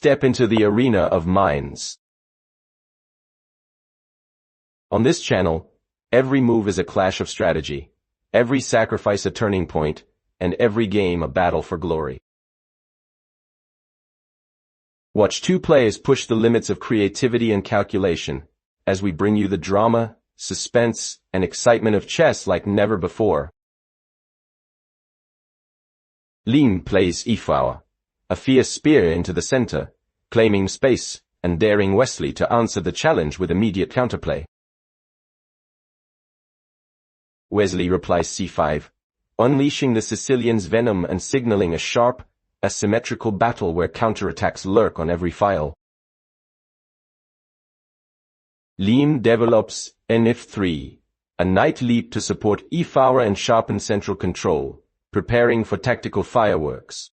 Step into the arena of minds. On this channel, every move is a clash of strategy, every sacrifice a turning point, and every game a battle for glory. Watch two players push the limits of creativity and calculation, as we bring you the drama, suspense, and excitement of chess like never before. Liem plays e4, a fierce spear into the center, claiming space and daring Wesley to answer the challenge with immediate counterplay. Wesley replies c5, unleashing the Sicilian's venom and signaling a sharp, asymmetrical battle where counterattacks lurk on every file. Liem develops nf3, a knight leap to support e4 and sharpen central control, preparing for tactical fireworks.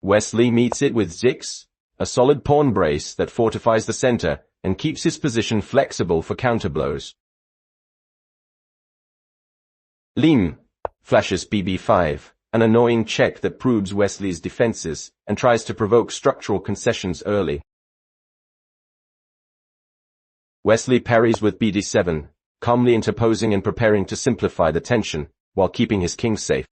Wesley meets it with z6, a solid pawn brace that fortifies the center and keeps his position flexible for counterblows. Liem flashes bb5, an annoying check that probes Wesley's defenses and tries to provoke structural concessions early. Wesley parries with bd7, calmly interposing and preparing to simplify the tension, while keeping his king safe.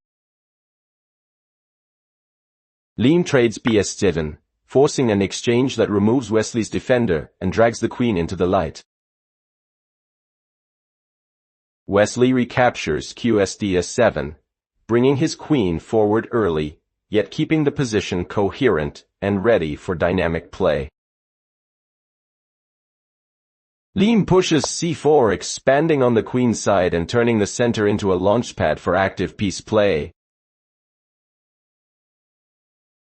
Liem trades bs7, forcing an exchange that removes Wesley's defender and drags the queen into the light. Wesley recaptures qsds7, bringing his queen forward early, yet keeping the position coherent and ready for dynamic play. Liem pushes c4, expanding on the queen side and turning the center into a launchpad for active piece play.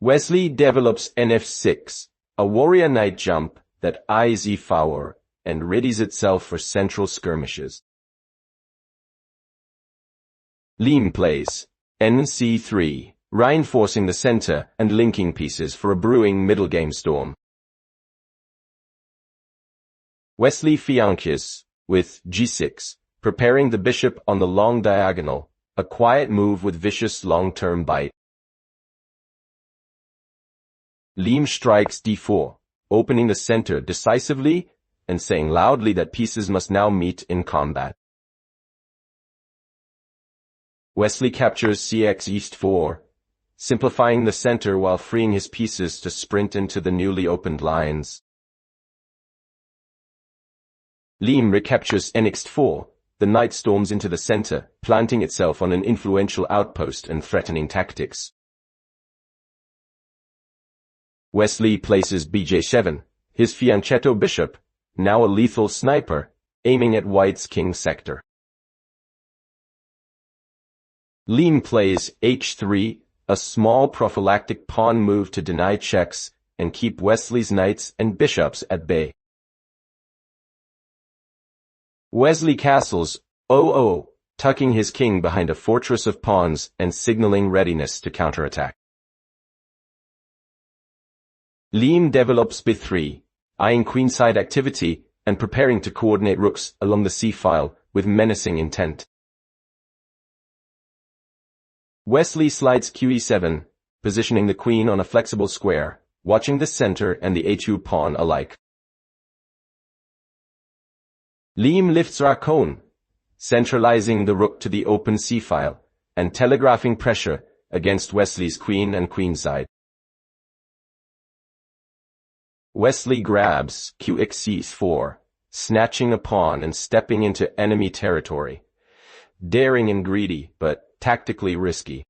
Wesley develops nf6, a warrior knight jump that eyes e4 and readies itself for central skirmishes. Liem plays nc3, reinforcing the center and linking pieces for a brewing middle game storm. Wesley fianches with g6, preparing the bishop on the long diagonal, a quiet move with vicious long-term bite. Liem strikes d4, opening the center decisively and saying loudly that pieces must now meet in combat. Wesley captures cx east 4, simplifying the center while freeing his pieces to sprint into the newly opened lines. Liem recaptures nx 4, the knight storms into the center, planting itself on an influential outpost and threatening tactics. Wesley places bj7, his fianchetto bishop, now a lethal sniper, aiming at white's king sector. Liem plays h3, a small prophylactic pawn move to deny checks and keep Wesley's knights and bishops at bay. Wesley castles 0-0, tucking his king behind a fortress of pawns and signaling readiness to counterattack. Liem develops b3, eyeing queenside activity and preparing to coordinate rooks along the c-file with menacing intent. Wesley slides qe7, positioning the queen on a flexible square, watching the center and the a2 pawn alike. Liem lifts Rakon, centralizing the rook to the open c-file and telegraphing pressure against Wesley's queen and queenside. Wesley grabs qx4, snatching a pawn and stepping into enemy territory, daring and greedy, but tactically risky.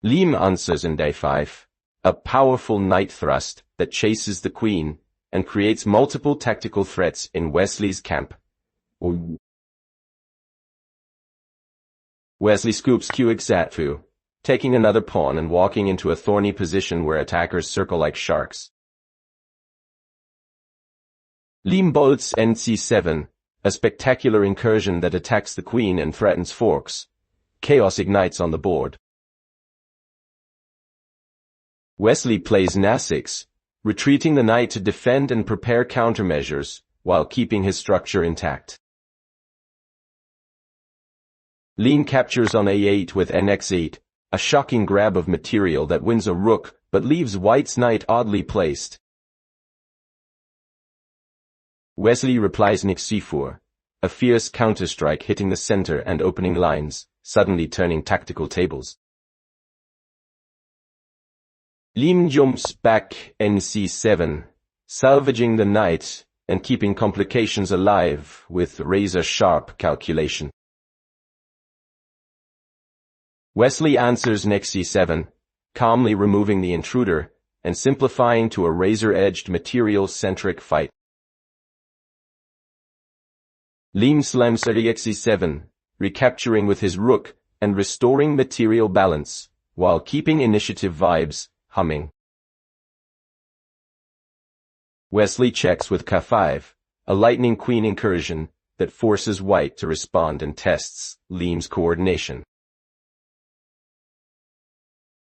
Liem answers in d5, a powerful knight thrust that chases the queen and creates multiple tactical threats in Wesley's camp. Wesley scoops qx8, taking another pawn and walking into a thorny position where attackers circle like sharks. Liem bolts nc7, a spectacular incursion that attacks the queen and threatens forks. Chaos ignites on the board. Wesley plays na6, retreating the knight to defend and prepare countermeasures while keeping his structure intact. Liem captures on a8 with nx8, a shocking grab of material that wins a rook but leaves white's knight oddly placed. Wesley replies Knight c4, a fierce counterstrike hitting the center and opening lines, suddenly turning tactical tables. Liem jumps back nc7, salvaging the knight and keeping complications alive with razor-sharp calculation. Wesley answers Knight c7, calmly removing the intruder and simplifying to a razor-edged material-centric fight. Liem slams c7, recapturing with his rook and restoring material balance, while keeping initiative vibes humming. Wesley checks with k5, a lightning queen incursion that forces white to respond and tests Liem's coordination.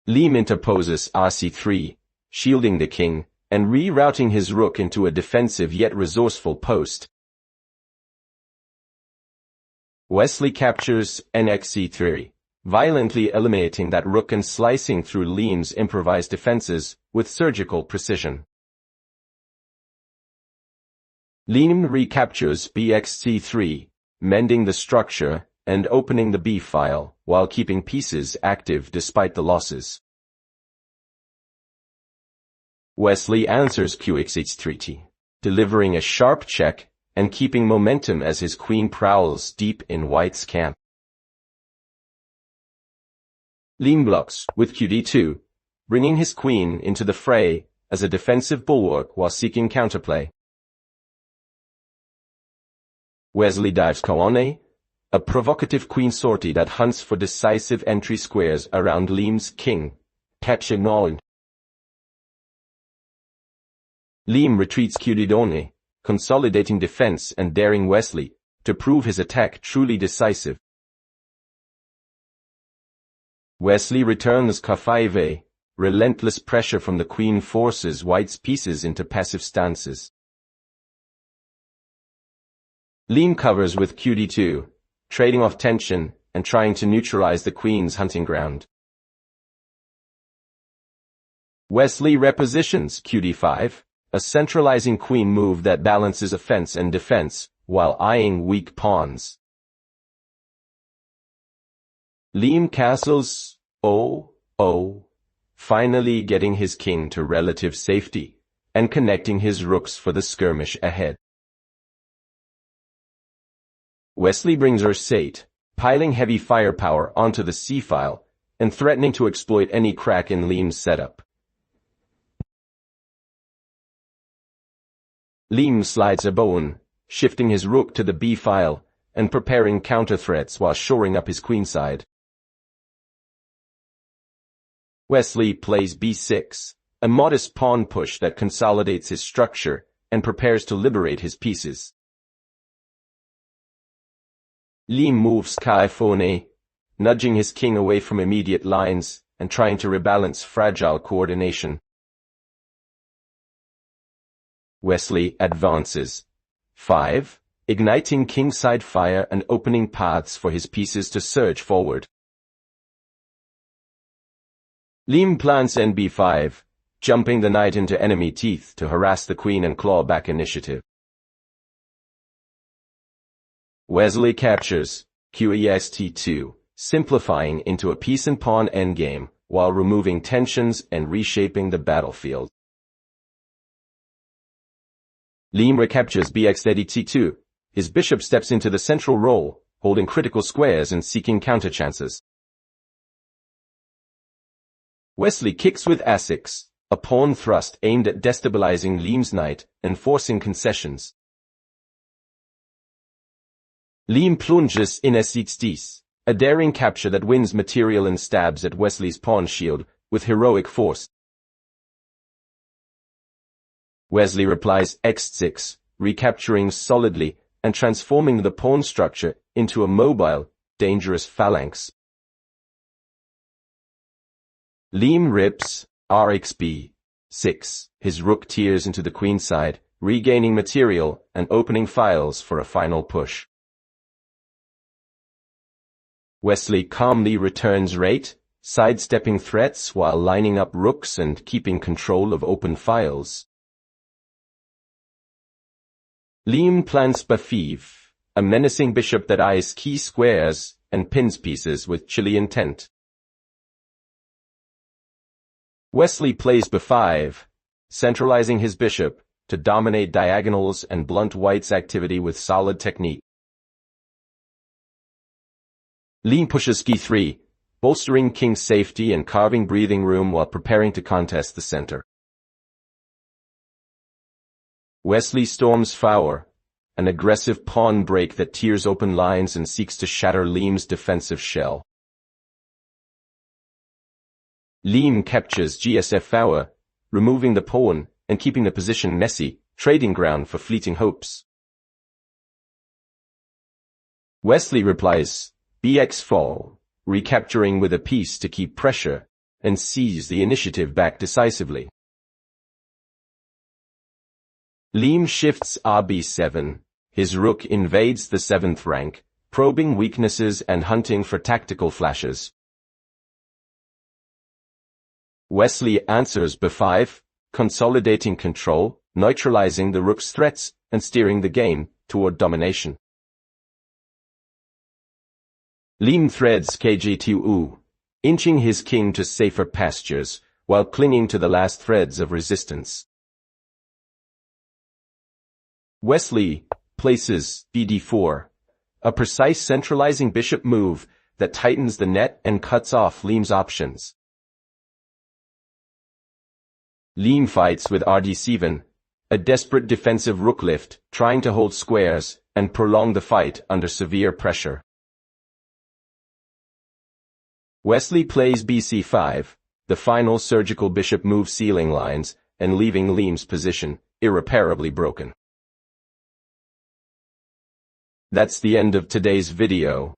Liem interposes rc3, shielding the king and rerouting his rook into a defensive yet resourceful post. Wesley captures nxc3, violently eliminating that rook and slicing through Liem's improvised defenses with surgical precision. Liem recaptures bxc3, mending the structure and opening the b-file while keeping pieces active despite the losses. Wesley answers qxh3, delivering a sharp check and keeping momentum as his queen prowls deep in white's camp. Liem blocks with qd2, bringing his queen into the fray as a defensive bulwark while seeking counterplay. Wesley dives Quang, a provocative queen sortie that hunts for decisive entry squares around Liem's king, catching on. Liem retreats qd1, consolidating defense and daring Wesley to prove his attack truly decisive. Wesley returns k5, relentless pressure from the queen forces white's pieces into passive stances. Liem covers with qd2, trading off tension and trying to neutralize the queen's hunting ground. Wesley repositions qd5, a centralizing queen move that balances offense and defense while eyeing weak pawns. Liem castles finally getting his king to relative safety and connecting his rooks for the skirmish ahead. Wesley brings r8, piling heavy firepower onto the c-file and threatening to exploit any crack in Liem's setup. Liem slides a bone, shifting his rook to the b-file and preparing counter-threats while shoring up his queenside. Wesley plays b6, a modest pawn push that consolidates his structure and prepares to liberate his pieces. Liem moves k4, nudging his king away from immediate lines and trying to rebalance fragile coordination. Wesley advances 5, igniting kingside fire and opening paths for his pieces to surge forward. Liem plants nb5, jumping the knight into enemy teeth to harass the queen and claw back initiative. Wesley captures qest2, simplifying into a piece and pawn endgame while removing tensions and reshaping the battlefield. Liem recaptures bx32, his bishop steps into the central role, holding critical squares and seeking counterchances. Wesley kicks with a6, a pawn thrust aimed at destabilizing Liem's knight and forcing concessions. Liem plunges in s6, a daring capture that wins material and stabs at Wesley's pawn shield with heroic force. Wesley replies x6, recapturing solidly and transforming the pawn structure into a mobile, dangerous phalanx. Liem rips rxb6, his rook tears into the queenside, regaining material and opening files for a final push. Wesley calmly returns rate, sidestepping threats while lining up rooks and keeping control of open files. Liem plans b5, a menacing bishop that eyes key squares and pins pieces with chilly intent. Wesley plays b5, centralizing his bishop to dominate diagonals and blunt White's activity with solid technique. Liem pushes e3, bolstering King's safety and carving breathing room while preparing to contest the center. Wesley storms forward, an aggressive pawn break that tears open lines and seeks to shatter Liem's defensive shell. Liem captures gsf4, removing the pawn and keeping the position messy, trading ground for fleeting hopes. Wesley replies bx4, recapturing with a piece to keep pressure and seize the initiative back decisively. Liem shifts rb7, his rook invades the 7th rank, probing weaknesses and hunting for tactical flashes. Wesley answers b5, consolidating control, neutralizing the rook's threats, and steering the game toward domination. Liem threads kg2, inching his king to safer pastures, while clinging to the last threads of resistance. Wesley places bd4, a precise centralizing bishop move that tightens the net and cuts off Liem's options. Liem fights with rd7, a desperate defensive rook lift, trying to hold squares and prolong the fight under severe pressure. Wesley plays bc5, the final surgical bishop move sealing lines and leaving Liem's position irreparably broken. That's the end of today's video.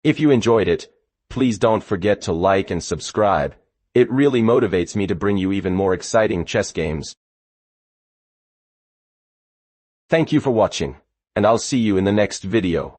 If you enjoyed it, please don't forget to like and subscribe. It really motivates me to bring you even more exciting chess games. Thank you for watching, and I'll see you in the next video.